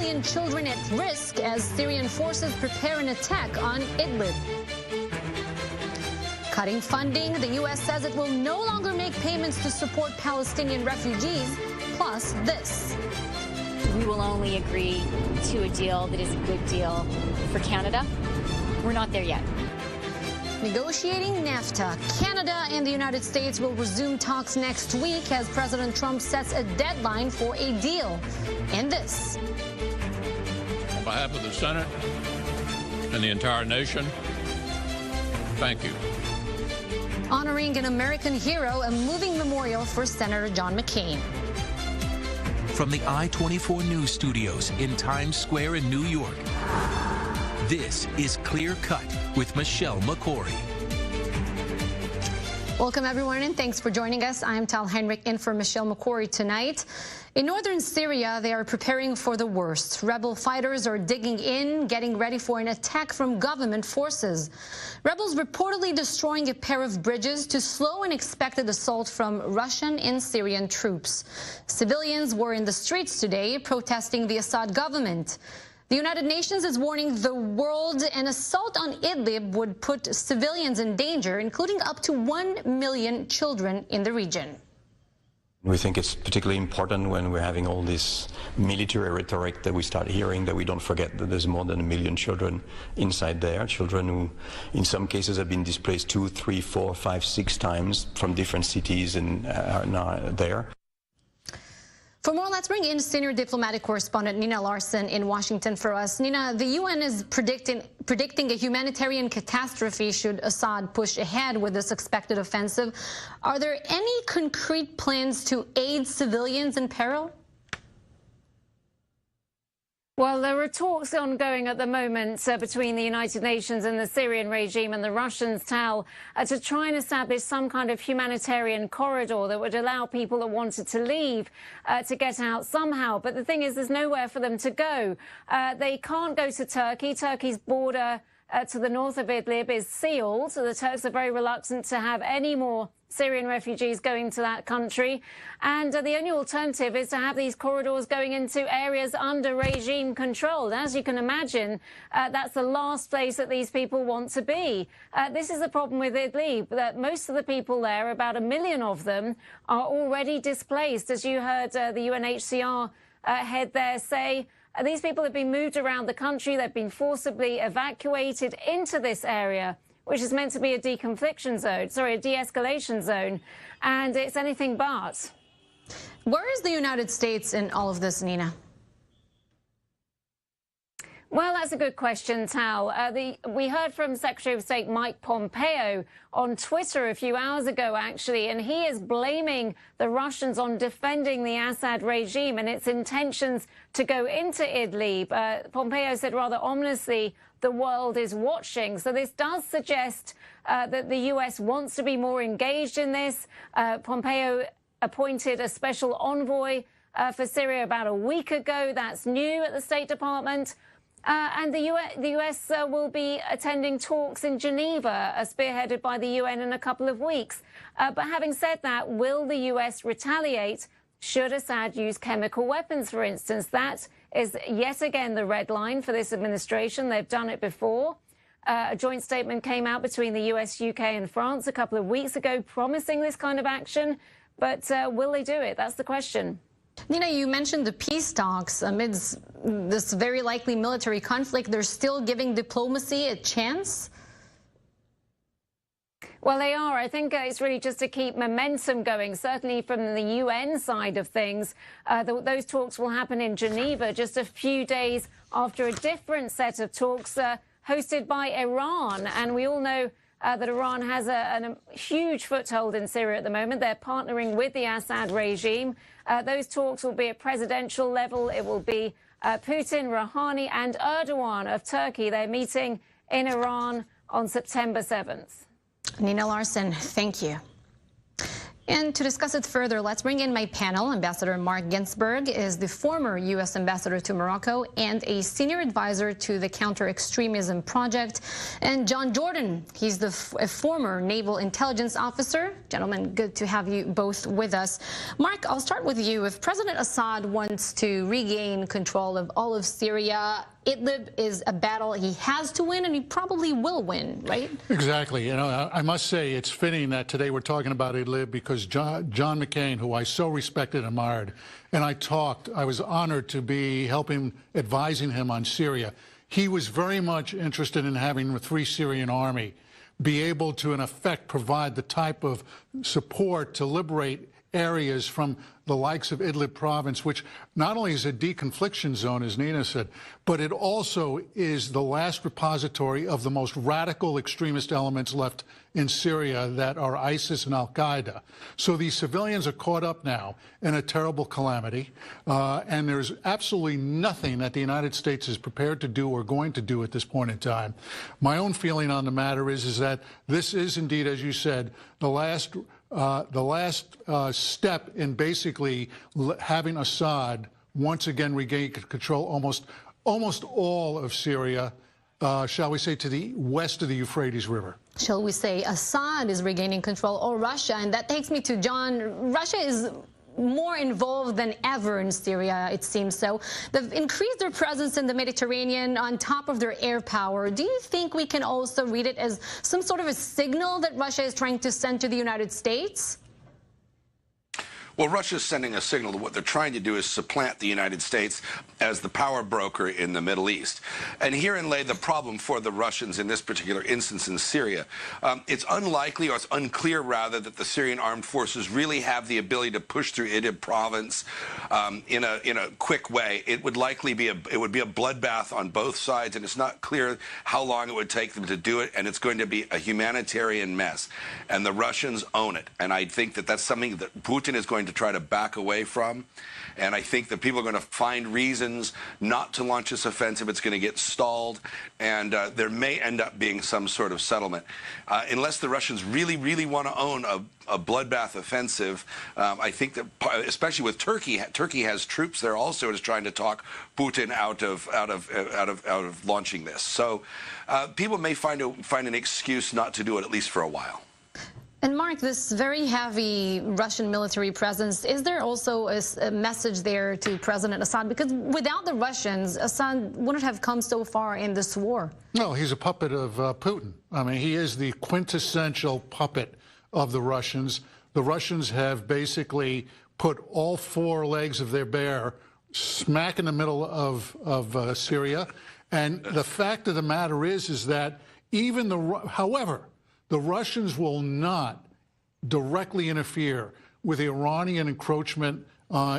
civilian children at risk as Syrian forces prepare an attack on Idlib. Cutting funding, the U.S. says it will no longer make payments to support Palestinian refugees. Plus this. We will only agree to a deal that is a good deal for Canada. We're not there yet. Negotiating NAFTA, Canada and the United States will resume talks next week as President Trump sets a deadline for a deal. And this. On behalf of the Senate and the entire nation, thank you. Honoring an American hero, a moving memorial for Senator John McCain. From the I24NEWS studios in Times Square in New York, this is Clear Cut with Michelle McCory. Welcome, everyone, and thanks for joining us. I'm Tal Heinrich in for Michelle McCory tonight. In northern Syria, they are preparing for the worst. Rebel fighters are digging in, getting ready for an attack from government forces. Rebels reportedly destroying a pair of bridges to slow an expected assault from Russian and Syrian troops. Civilians were in the streets today protesting the Assad government. The United Nations is warning the world an assault on Idlib would put civilians in danger, including up to 1 million children in the region. We think it's particularly important when we're having all this military rhetoric that we start hearing, that we don't forget that there's more than 1 million children inside there, children who in some cases have been displaced 2, 3, 4, 5, 6 times from different cities and are now there. For more, let's bring in senior diplomatic correspondent Nina Larson in Washington for us. Nina, the UN is predicting a humanitarian catastrophe should Assad push ahead with this expected offensive. Are there any concrete plans to aid civilians in peril? Well, there are talks ongoing at the moment between the United Nations and the Syrian regime and the Russians, Tal, to try and establish some kind of humanitarian corridor that would allow people that wanted to leave to get out somehow. But the thing is, there's nowhere for them to go. They can't go to Turkey. Turkey's border to the north of Idlib is sealed. So the Turks are very reluctant to have any more Syrian refugees going to that country. And the only alternative is to have these corridors going into areas under regime control. As you can imagine, that's the last place that these people want to be. This is the problem with Idlib, that most of the people there, about 1 million of them, are already displaced. As you heard the UNHCR head there say, these people have been moved around the country. They've been forcibly evacuated into this area, which is meant to be a de-confliction zone, a de-escalation zone, and it's anything but. Where is the United States in all of this, Nina? Well, that's a good question, Tal. We heard from Secretary of State Mike Pompeo on Twitter a few hours ago, actually, and he is blaming the Russians on defending the Assad regime and its intentions to go into Idlib. Pompeo said rather ominously, the world is watching. So this does suggest that the U.S. wants to be more engaged in this. Pompeo appointed a special envoy for Syria about a week ago. That's new at the State Department. And the U.S. will be attending talks in Geneva, spearheaded by the UN in a couple of weeks. But having said that, will the U.S. retaliate should Assad use chemical weapons, for instance? That is yet again the red line for this administration. They've done it before. A joint statement came out between the U.S., UK and France a couple of weeks ago promising this kind of action. But will they do it? That's the question. Nina, you mentioned the peace talks. Amidst this very likely military conflict, they're still giving diplomacy a chance? Well, they are. I think it's really just to keep momentum going, certainly from the UN side of things. Those talks will happen in Geneva just a few days after a different set of talks hosted by Iran. And we all know that Iran has a huge foothold in Syria at the moment. They're partnering with the Assad regime. Those talks will be at presidential level. It will be Putin, Rouhani and Erdogan of Turkey. They're meeting in Iran on September 7th. Nina Larson, thank you. And to discuss it further, let's bring in my panel. Ambassador Mark Ginsburg is the former U.S. ambassador to Morocco and a senior advisor to the Counter-Extremism Project. And John Jordan, he's a former naval intelligence officer. Gentlemen, good to have you both with us. Mark, I'll start with you. If President Assad wants to regain control of all of Syria, Idlib is a battle he has to win, and he probably will win, right? Exactly. You know, I must say it's fitting that today we're talking about Idlib because John McCain, who I so respected and admired, and I was honored to be advising him on Syria. He was very much interested in having the Free Syrian Army be able to, in effect, provide the type of support to liberate areas from the likes of Idlib province, which not only is a deconfliction zone, as Nina said, but it also is the last repository of the most radical extremist elements left in Syria that are ISIS and al-Qaeda. So these civilians are caught up now in a terrible calamity, and there's absolutely nothing that the United States is prepared to do or going to do at this point in time. My own feeling on the matter is that this is indeed, as you said, the last step in basically having Assad once again regain control almost all of Syria, shall we say, to the west of the Euphrates River. Shall we say Assad is regaining control, or Russia? And that takes me to John. Russia is more involved than ever in Syria, it seems so. They've increased their presence in the Mediterranean on top of their air power. Do you think we can also read it as some sort of a signal that Russia is trying to send to the United States? Well, Russia's sending a signal that what they're trying to do is supplant the United States as the power broker in the Middle East. And herein lay the problem for the Russians in this particular instance in Syria. It's unlikely, or it's unclear rather, that the Syrian armed forces really have the ability to push through Idlib province in a quick way. It would likely be a bloodbath on both sides, and it's not clear how long it would take them to do it, and it's going to be a humanitarian mess. And the Russians own it. And I think that that's something that Putin is going to try to back away from. And I think that people are going to find reasons not to launch this offensive. It's going to get stalled, and there may end up being some sort of settlement. Unless the Russians really, really want to own a bloodbath offensive, I think that, especially with Turkey has troops there also, is trying to talk Putin out of launching this. So people may find an excuse not to do it, at least for a while. And Mark, this very heavy Russian military presence, is there also a message there to President Assad? Because without the Russians, Assad wouldn't have come so far in this war. No, he's a puppet of Putin. I mean, he is the quintessential puppet of the Russians. The Russians have basically put all four legs of their bear smack in the middle of Syria. And the fact of the matter is that even however, the Russians will not directly interfere with Iranian encroachment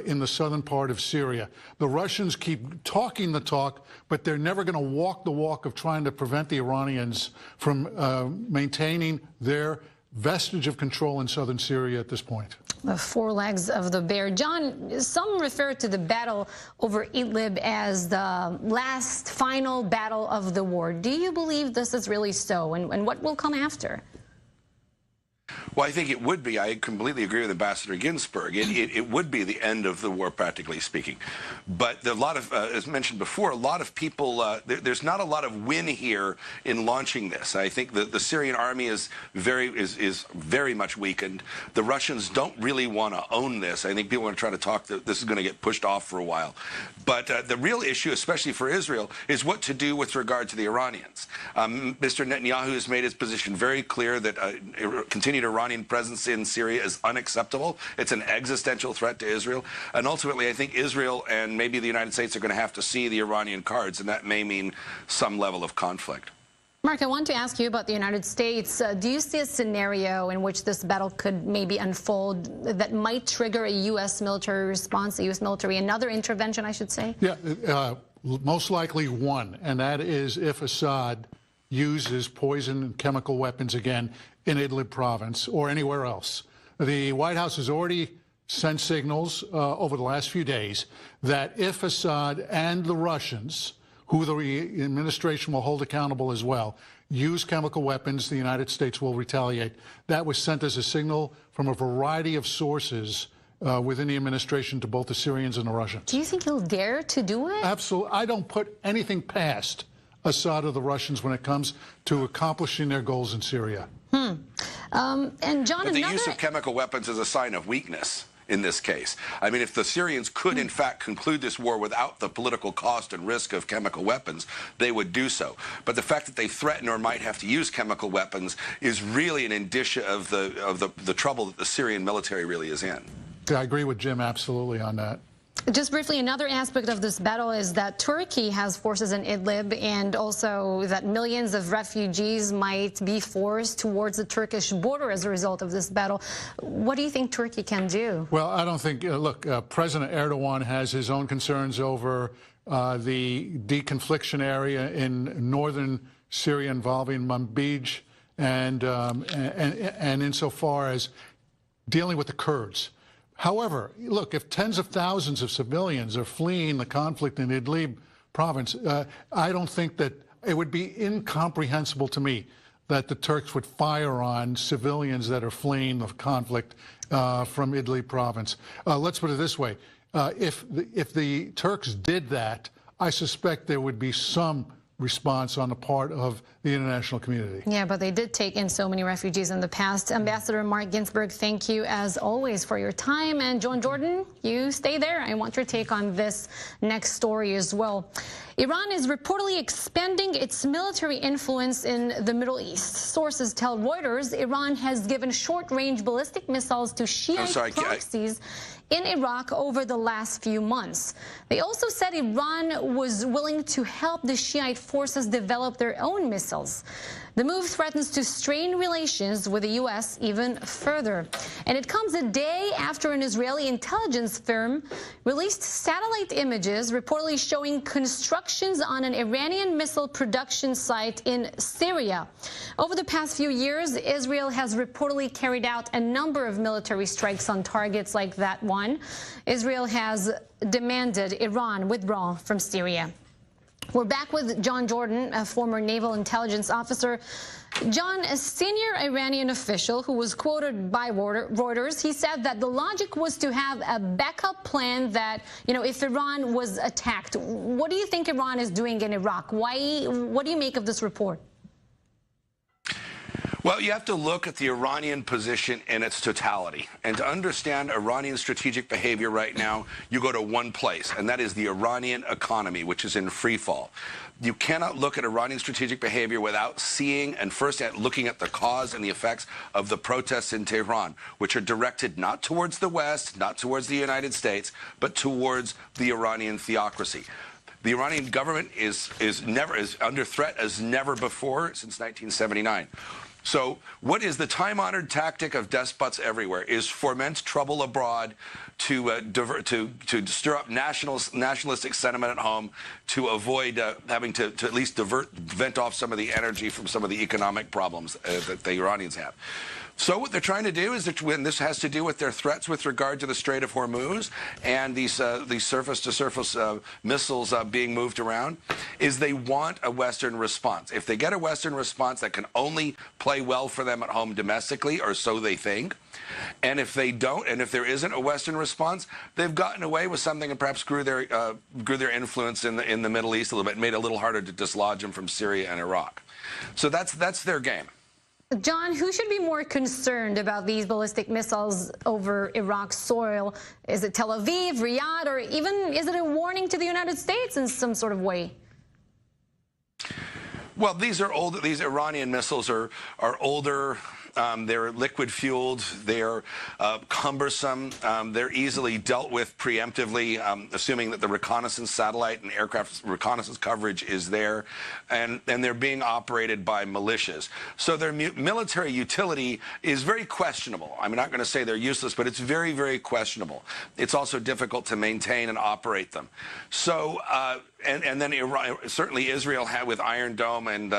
in the southern part of Syria. The Russians keep talking the talk, but they're never going to walk the walk of trying to prevent the Iranians from maintaining their vestige of control in southern Syria at this point. The four legs of the bear. John, some refer to the battle over Idlib as the last final battle of the war. Do you believe this is really so, and what will come after? Well, I think it would be. I completely agree with Ambassador Ginsburg. It would be the end of the war, practically speaking. But a lot of, as mentioned before, a lot of people, there's not a lot of win here in launching this. I think the Syrian army is very much weakened. The Russians don't really want to own this. I think people are going to try to talk that this is going to get pushed off for a while. But the real issue, especially for Israel, is what to do with regard to the Iranians. Mr. Netanyahu has made his position very clear that continued Iranian presence in Syria is unacceptable. It's an existential threat to Israel. And ultimately, I think Israel and maybe the United States are going to have to see the Iranian cards, and that may mean some level of conflict. Mark, I want to ask you about the United States. Do you see a scenario in which this battle could maybe unfold that might trigger a U.S. military response, another intervention, I should say? Yeah, most likely one, and that is if Assad uses poison and chemical weapons again in Idlib province or anywhere else. The White House has already sent signals over the last few days that if Assad and the Russians who the administration will hold accountable as well, use chemical weapons, the United States will retaliate. That was sent as a signal from a variety of sources within the administration to both the Syrians and the Russians. Do you think he'll dare to do it? Absolutely. I don't put anything past Assad or the Russians when it comes to accomplishing their goals in Syria. And John, but the use of chemical weapons is a sign of weakness in this case. I mean, if the Syrians could, in fact, conclude this war without the political cost and risk of chemical weapons, they would do so. But the fact that they threaten or might have to use chemical weapons is really an indicia of the trouble that the Syrian military really is in. I agree with Jim absolutely on that. Just briefly, another aspect of this battle is that Turkey has forces in Idlib, and also that millions of refugees might be forced towards the Turkish border as a result of this battle. What do you think Turkey can do? Well, I don't think, look, President Erdogan has his own concerns over the deconfliction area in northern Syria involving Manbij and insofar as dealing with the Kurds. However, look, if tens of thousands of civilians are fleeing the conflict in Idlib province, I don't think that it would be incomprehensible to me that the Turks would fire on civilians that are fleeing the conflict from Idlib province. Let's put it this way. If the Turks did that, I suspect there would be some response on the part of the international community. Yeah, but they did take in so many refugees in the past. Ambassador Mark Ginsburg, thank you as always for your time. And John Jordan, you stay there. I want your take on this next story as well. Iran is reportedly expanding its military influence in the Middle East. Sources tell Reuters Iran has given short-range ballistic missiles to Shiite proxies in Iraq over the last few months. They also said Iran was willing to help the Shiite forces develop their own missiles. The move threatens to strain relations with the U.S. even further. And it comes a day after an Israeli intelligence firm released satellite images reportedly showing constructions on an Iranian missile production site in Syria. Over the past few years, Israel has reportedly carried out a number of military strikes on targets like that one. Israel has demanded Iran withdraw from Syria. We're back with John Jordan, a former naval intelligence officer. John, a senior Iranian official who was quoted by Reuters, he said that the logic was to have a backup plan that, if Iran was attacked. What do you think Iran is doing in Iraq? What do you make of this report? Well, you have to look at the Iranian position in its totality. And to understand Iranian strategic behavior right now, you go to one place, and that is the Iranian economy, which is in free fall. You cannot look at Iranian strategic behavior without seeing and first looking at the cause and the effects of the protests in Tehran, which are directed not towards the West, not towards the United States, but towards the Iranian theocracy. The Iranian government is under threat as never before since 1979. So what is the time-honored tactic of despots everywhere is foment trouble abroad to stir up nationalistic sentiment at home, to avoid having to at least vent off some of the energy from some of the economic problems that the Iranians have. So what they're trying to do is, when this has to do with their threats with regard to the Strait of Hormuz and these surface-to-surface missiles being moved around, is they want a Western response. If they get a Western response, that can only play well for them at home domestically, or so they think. And if they don't, and if there isn't a Western response, they've gotten away with something and perhaps grew their influence in the Middle East a little bit, made it a little harder to dislodge them from Syria and Iraq. So that's their game. John, who should be more concerned about these ballistic missiles over Iraq's soil? Is it Tel Aviv, Riyadh, or even is it a warning to the United States in some sort of way? Well, these Iranian missiles are older. They're liquid-fueled. They're cumbersome. They're easily dealt with preemptively, assuming that the reconnaissance satellite and aircraft reconnaissance coverage is there, and they're being operated by militias. So their military utility is very questionable. I'm not going to say they're useless, but it's very, very questionable. It's also difficult to maintain and operate them. So. And then certainly Israel with Iron Dome and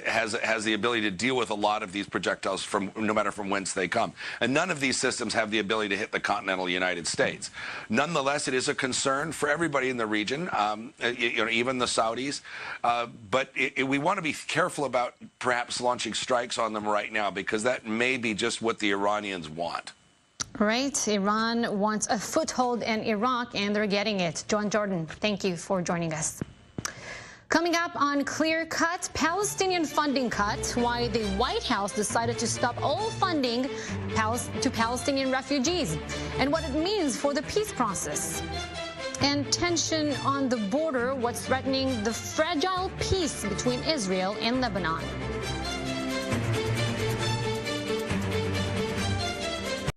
has the ability to deal with a lot of these projectiles no matter from whence they come. And none of these systems have the ability to hit the continental United States. Nonetheless, it is a concern for everybody in the region, even the Saudis. But we want to be careful about perhaps launching strikes on them right now, because that may be just what the Iranians want. Right. Iran wants a foothold in Iraq, and they're getting it. John Jordan, thank you for joining us. Coming up on Clear Cut, Palestinian funding cut, why the White House decided to stop all funding to Palestinian refugees, and what it means for the peace process. And tension on the border, what's threatening the fragile peace between Israel and Lebanon.